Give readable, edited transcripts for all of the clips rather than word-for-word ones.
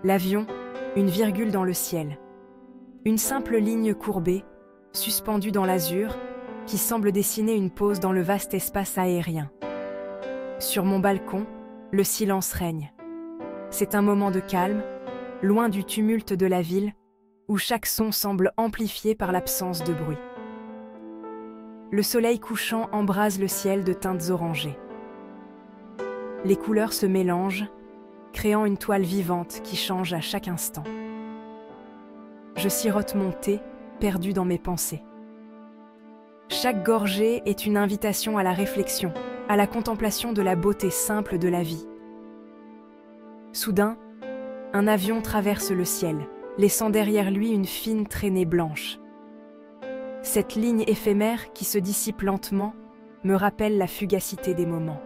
L'avion, une virgule dans le ciel. Une simple ligne courbée, suspendue dans l'azur, qui semble dessiner une pause dans le vaste espace aérien. Sur mon balcon, le silence règne. C'est un moment de calme, loin du tumulte de la ville, où chaque son semble amplifié par l'absence de bruit. Le soleil couchant embrase le ciel de teintes orangées. Les couleurs se mélangent, créant une toile vivante qui change à chaque instant. Je sirote mon thé, perdu dans mes pensées. Chaque gorgée est une invitation à la réflexion, à la contemplation de la beauté simple de la vie. Soudain, un avion traverse le ciel, laissant derrière lui une fine traînée blanche. Cette ligne éphémère qui se dissipe lentement me rappelle la fugacité des moments.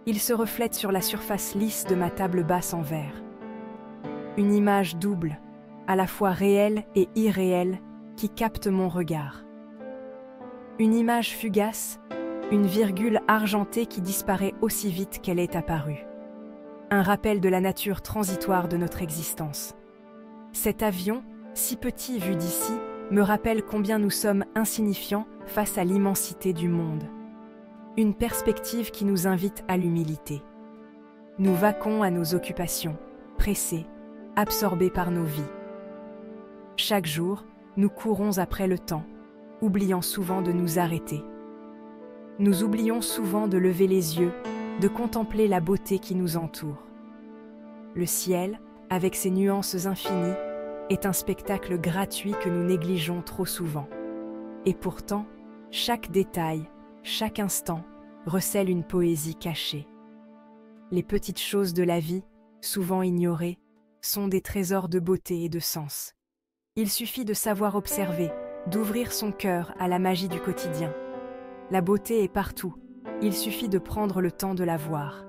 Il se reflète sur la surface lisse de ma table basse en verre. Une image double, à la fois réelle et irréelle, qui capte mon regard. Une image fugace, une virgule argentée qui disparaît aussi vite qu'elle est apparue. Un rappel de la nature transitoire de notre existence. Cet avion, si petit vu d'ici, me rappelle combien nous sommes insignifiants face à l'immensité du monde. Une perspective qui nous invite à l'humilité. Nous vaquons à nos occupations, pressés, absorbés par nos vies. Chaque jour, nous courons après le temps, oubliant souvent de nous arrêter. Nous oublions souvent de lever les yeux, de contempler la beauté qui nous entoure. Le ciel, avec ses nuances infinies, est un spectacle gratuit que nous négligeons trop souvent. Et pourtant, chaque détail, chaque instant, recèle une poésie cachée. Les petites choses de la vie, souvent ignorées, sont des trésors de beauté et de sens. Il suffit de savoir observer, d'ouvrir son cœur à la magie du quotidien. La beauté est partout, il suffit de prendre le temps de la voir.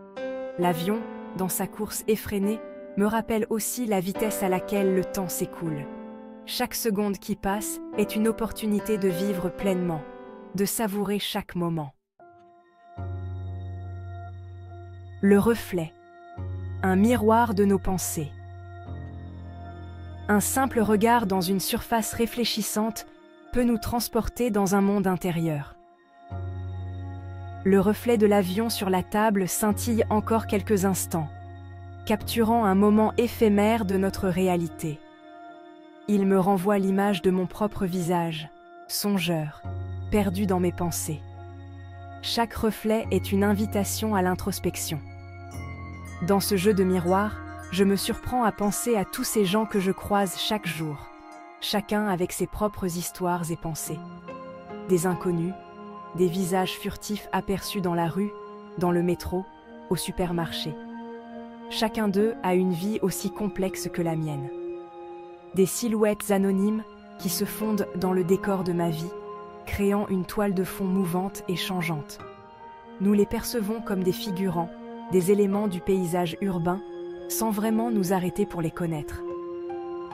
L'avion, dans sa course effrénée, me rappelle aussi la vitesse à laquelle le temps s'écoule. Chaque seconde qui passe est une opportunité de vivre pleinement, de savourer chaque moment. Le reflet, un miroir de nos pensées. Un simple regard dans une surface réfléchissante peut nous transporter dans un monde intérieur. Le reflet de l'avion sur la table scintille encore quelques instants, capturant un moment éphémère de notre réalité. Il me renvoie l'image de mon propre visage, songeur, perdu dans mes pensées. Chaque reflet est une invitation à l'introspection. Dans ce jeu de miroir, je me surprends à penser à tous ces gens que je croise chaque jour, chacun avec ses propres histoires et pensées. Des inconnus, des visages furtifs aperçus dans la rue, dans le métro, au supermarché. Chacun d'eux a une vie aussi complexe que la mienne. Des silhouettes anonymes qui se fondent dans le décor de ma vie, créant une toile de fond mouvante et changeante. Nous les percevons comme des figurants, des éléments du paysage urbain, sans vraiment nous arrêter pour les connaître.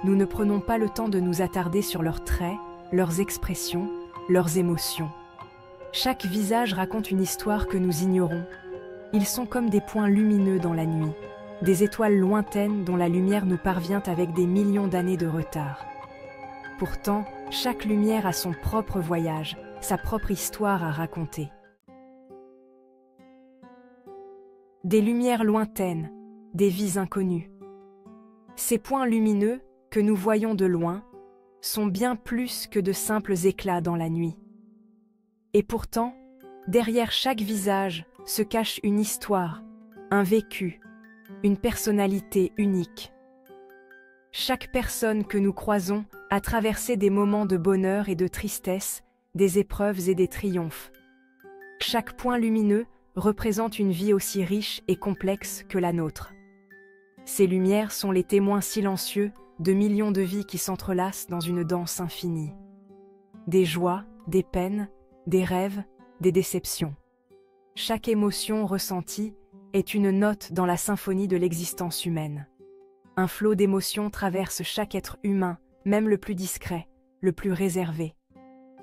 Nous ne prenons pas le temps de nous attarder sur leurs traits, leurs expressions, leurs émotions. Chaque visage raconte une histoire que nous ignorons. Ils sont comme des points lumineux dans la nuit, des étoiles lointaines dont la lumière nous parvient avec des millions d'années de retard. Pourtant, chaque lumière a son propre voyage, sa propre histoire à raconter. Des lumières lointaines, des vies inconnues. Ces points lumineux, que nous voyons de loin, sont bien plus que de simples éclats dans la nuit. Et pourtant, derrière chaque visage se cache une histoire, un vécu, une personnalité unique. Chaque personne que nous croisons a traversé des moments de bonheur et de tristesse, des épreuves et des triomphes. Chaque point lumineux représente une vie aussi riche et complexe que la nôtre. Ces lumières sont les témoins silencieux de millions de vies qui s'entrelacent dans une danse infinie. Des joies, des peines, des rêves, des déceptions. Chaque émotion ressentie est une note dans la symphonie de l'existence humaine. Un flot d'émotions traverse chaque être humain, même le plus discret, le plus réservé.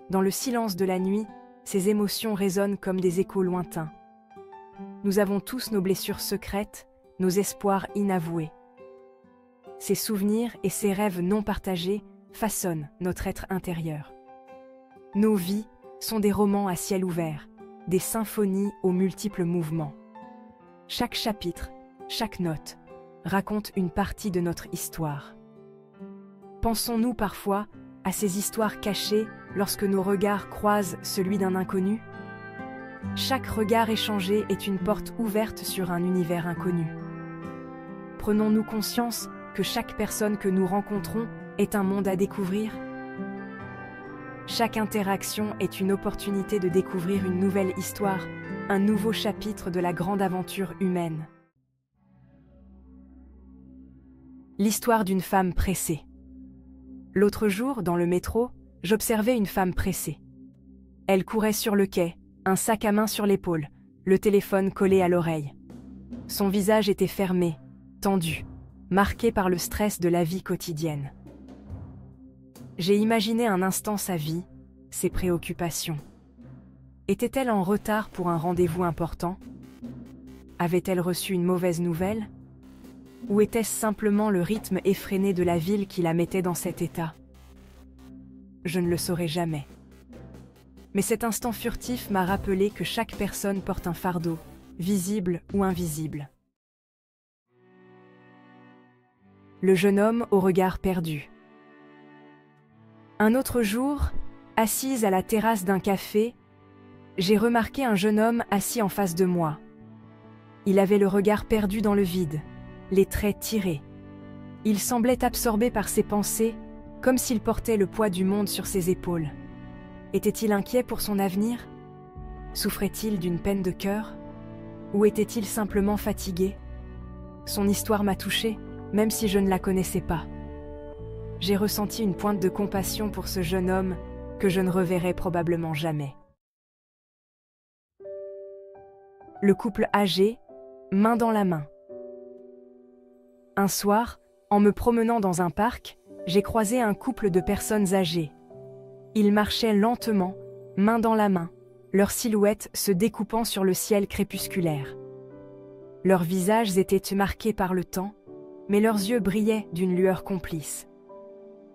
Dans le silence de la nuit, ces émotions résonnent comme des échos lointains. Nous avons tous nos blessures secrètes, nos espoirs inavoués. ses souvenirs et ses rêves non partagés façonnent notre être intérieur. Nos vies sont des romans à ciel ouvert, des symphonies aux multiples mouvements. Chaque chapitre, chaque note, raconte une partie de notre histoire. Pensons-nous parfois à ces histoires cachées lorsque nos regards croisent celui d'un inconnu? Chaque regard échangé est une porte ouverte sur un univers inconnu. Prenons-nous conscience que chaque personne que nous rencontrons est un monde à découvrir? Chaque interaction est une opportunité de découvrir une nouvelle histoire, un nouveau chapitre de la grande aventure humaine. L'histoire d'une femme pressée. L'autre jour, dans le métro, j'observais une femme pressée. Elle courait sur le quai, un sac à main sur l'épaule, le téléphone collé à l'oreille. Son visage était fermé, tendu, marqué par le stress de la vie quotidienne. J'ai imaginé un instant sa vie, ses préoccupations. Était-elle en retard pour un rendez-vous important? Avait-elle reçu une mauvaise nouvelle? Ou était-ce simplement le rythme effréné de la ville qui la mettait dans cet état? Je ne le saurai jamais. Mais cet instant furtif m'a rappelé que chaque personne porte un fardeau, visible ou invisible. Le jeune homme au regard perdu. Un autre jour, assise à la terrasse d'un café, j'ai remarqué un jeune homme assis en face de moi. Il avait le regard perdu dans le vide, les traits tirés. Il semblait absorbé par ses pensées, comme s'il portait le poids du monde sur ses épaules. Était-il inquiet pour son avenir? Souffrait-il d'une peine de cœur? Ou était-il simplement fatigué? Son histoire m'a touchée, même si je ne la connaissais pas. J'ai ressenti une pointe de compassion pour ce jeune homme que je ne reverrai probablement jamais. Le couple âgé, main dans la main. Un soir, en me promenant dans un parc, j'ai croisé un couple de personnes âgées. Ils marchaient lentement, main dans la main, leurs silhouettes se découpant sur le ciel crépusculaire. Leurs visages étaient marqués par le temps, mais leurs yeux brillaient d'une lueur complice.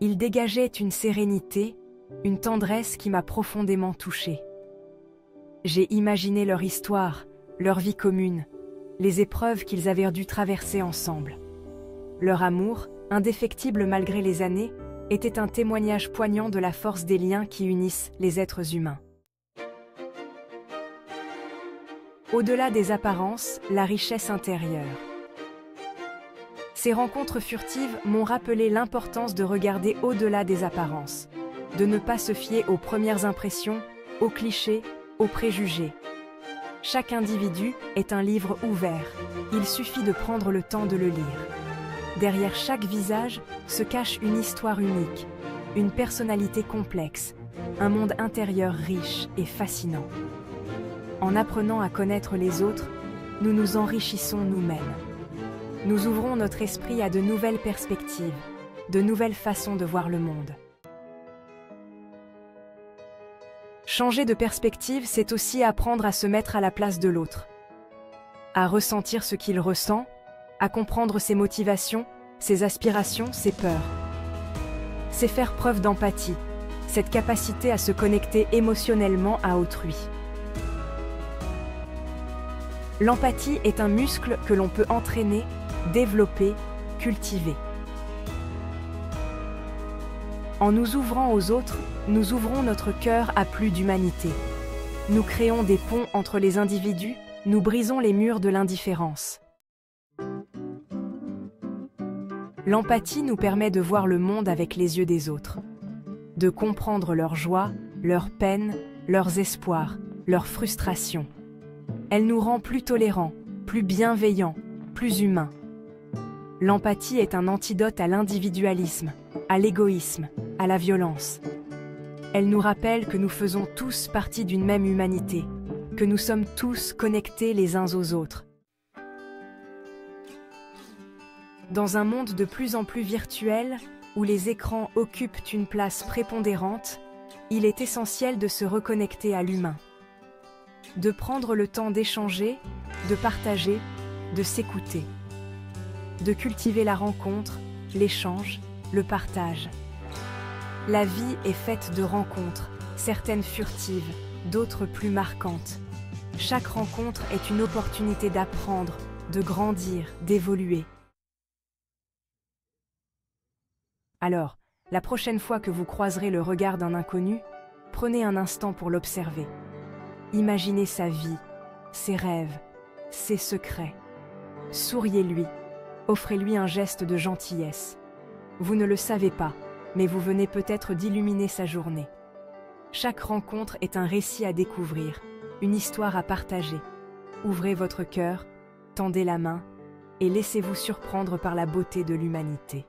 Ils dégageaient une sérénité, une tendresse qui m'a profondément touchée. J'ai imaginé leur histoire, leur vie commune, les épreuves qu'ils avaient dû traverser ensemble. Leur amour, indéfectible malgré les années, était un témoignage poignant de la force des liens qui unissent les êtres humains. Au-delà des apparences, la richesse intérieure. Ces rencontres furtives m'ont rappelé l'importance de regarder au-delà des apparences, de ne pas se fier aux premières impressions, aux clichés, aux préjugés. Chaque individu est un livre ouvert, il suffit de prendre le temps de le lire. Derrière chaque visage se cache une histoire unique, une personnalité complexe, un monde intérieur riche et fascinant. En apprenant à connaître les autres, nous nous enrichissons nous-mêmes. Nous ouvrons notre esprit à de nouvelles perspectives, de nouvelles façons de voir le monde. Changer de perspective, c'est aussi apprendre à se mettre à la place de l'autre, à ressentir ce qu'il ressent, à comprendre ses motivations, ses aspirations, ses peurs. C'est faire preuve d'empathie, cette capacité à se connecter émotionnellement à autrui. L'empathie est un muscle que l'on peut entraîner, développer, cultiver. En nous ouvrant aux autres, nous ouvrons notre cœur à plus d'humanité. Nous créons des ponts entre les individus, nous brisons les murs de l'indifférence. L'empathie nous permet de voir le monde avec les yeux des autres, de comprendre leurs joies, leurs peines, leurs espoirs, leurs frustrations. Elle nous rend plus tolérants, plus bienveillants, plus humains. L'empathie est un antidote à l'individualisme, à l'égoïsme, à la violence. Elle nous rappelle que nous faisons tous partie d'une même humanité, que nous sommes tous connectés les uns aux autres. Dans un monde de plus en plus virtuel, où les écrans occupent une place prépondérante, il est essentiel de se reconnecter à l'humain. De prendre le temps d'échanger, de partager, de s'écouter. De cultiver la rencontre, l'échange, le partage. La vie est faite de rencontres, certaines furtives, d'autres plus marquantes. Chaque rencontre est une opportunité d'apprendre, de grandir, d'évoluer. Alors, la prochaine fois que vous croiserez le regard d'un inconnu, prenez un instant pour l'observer. Imaginez sa vie, ses rêves, ses secrets. Souriez-lui, offrez-lui un geste de gentillesse. Vous ne le savez pas, mais vous venez peut-être d'illuminer sa journée. Chaque rencontre est un récit à découvrir, une histoire à partager. Ouvrez votre cœur, tendez la main et laissez-vous surprendre par la beauté de l'humanité.